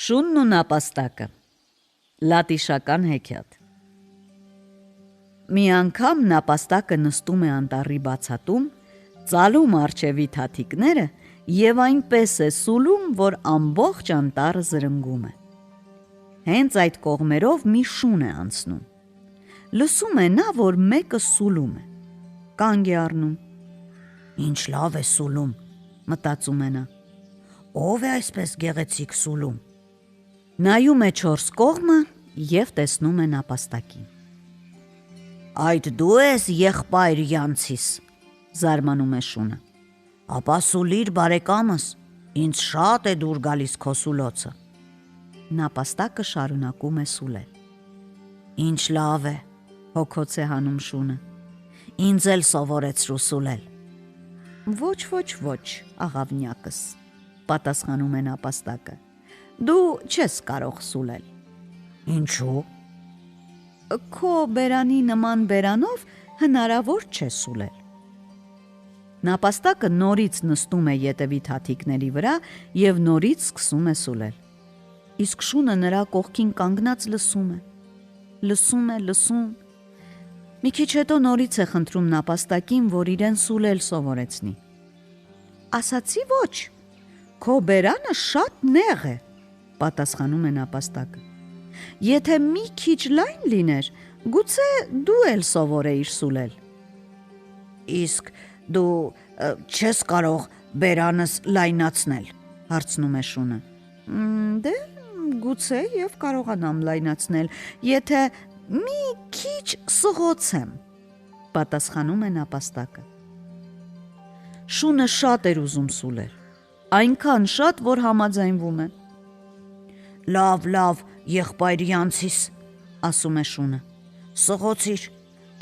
Շունն ու նապաստակը։ Լատիշական հեքիաթ։ Մի անգամ նապաստակը նստում է անտառի բացատում, ծալում առջևի թաթիկները և այնպես է սուլում, որ ամբողջ անտառը զրնգում է։ Հենց այդ կողմերով մի շուն է անցնում։ Լսում է նա, որ մեկը սուլում է։ Կանգ է առնում։ Ինչ լավ է սուլում, մտածում է նա։ Ո՞վ է այսպես գեղեցիկ սուլում։ Նայում է չորս կողմը և տեսնում է նապաստակին։ Այդ դու ես եղբայր յանցիս, զարմանում է շունը։ Ապա սուլիր բարեկամս, ինձ շատ է դուր գալիս քո սուլոցը։ Նապաստակը շարունակում է սուլել։ Ինչ լավ է, հոգոց է հանում շունը։ Ինձ էլ սովորեցրու սուլել։ Ոչ, աղավնյակս, պատասխանում է նապաստակը։ Դու չես կարող սուլել։ Ինչու՞։ Քո բերանի նման բերանով հնարավոր չէ սուլել։ Նապաստակը նորից նստում է ետևի թաթիկների վրա և նորից սկսում է սուլել։ Իսկ շունը նրա կողքին կանգնած լսում է։ Մի քիչ հետո նորից է խնդրում նապաստակին, որ իրեն սուլել սովորեցնի։ Ասացի ոչ, քո բերանը շատ նեղ է, պատասխանում է նապաստակը։ Եթե մի քիչ լայն լիներ, գուցե դու էլ սովորեիր սուլել։ Իսկ դու չես կարող բերանս լայնացնել, հարցնում է շունը։ Դե գուցե և կարողանամ լայնացնել, եթե մի քիչ սղոցեմ, պատասխանում է նապաստակը։ Շունը շատ էր ուզում սուլել, այնքան շատ, որ համաձայնվում է։ Լավ, եղբայր յանցիս, ասում է շունը, սղոցիր,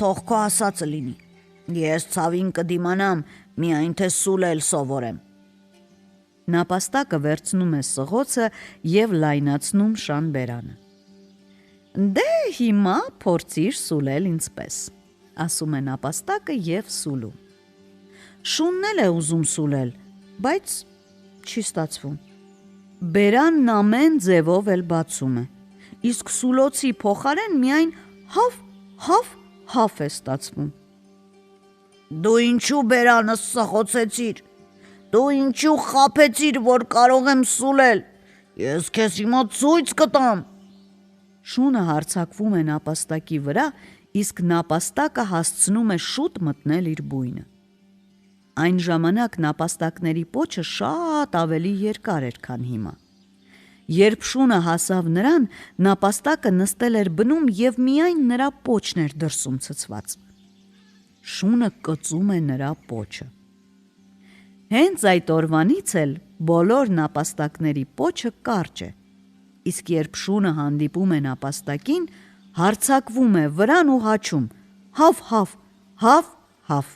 թող քո ասածը լինի, ես ցավին կդիմանամ, միայն թե սուլել սովորեմ։ Նապաստակը վերցնում է սղոցը և լայնացնում շան բերանը։ Դե հիմա փորձիր սուլել ինձպես, ասում է նապաստակը և սուլում։ Շունն էլ է ուզում սուլել, բայց չի ստացվում։ Բերանն ամեն ձևով էլ բացում է, իսկ սուլոցի փոխարեն միայն հավ է ստացվում։ Դու ինչու բերանս սղոցեցիր, դու ինչու խաբեցիր, որ կարող եմ սուլել, ես քեզ հիմա ցույց կտամ։ Շունը հարձակվում է նապաստակի վրա, իսկ նապաստակը հասցնում է շուտ մտնել իր բույնը։ Այն ժամանակ նապաստակների պոչը շատ ավելի երկար էր, քան հիմա։ Երբ շունը հասավ նրան, նապաստակը նստել էր բնում և միայն նրա պոչն էր դրսում ցցված։ Շունը կծում է նրա պոչը։ Հենց այդ օրվանից էլ բոլոր նապաստակների պոչը կարճ է, իսկ երբ շունը հանդիպում է նապաստակին, հարձակվում է վրան ու հաչում. հավ։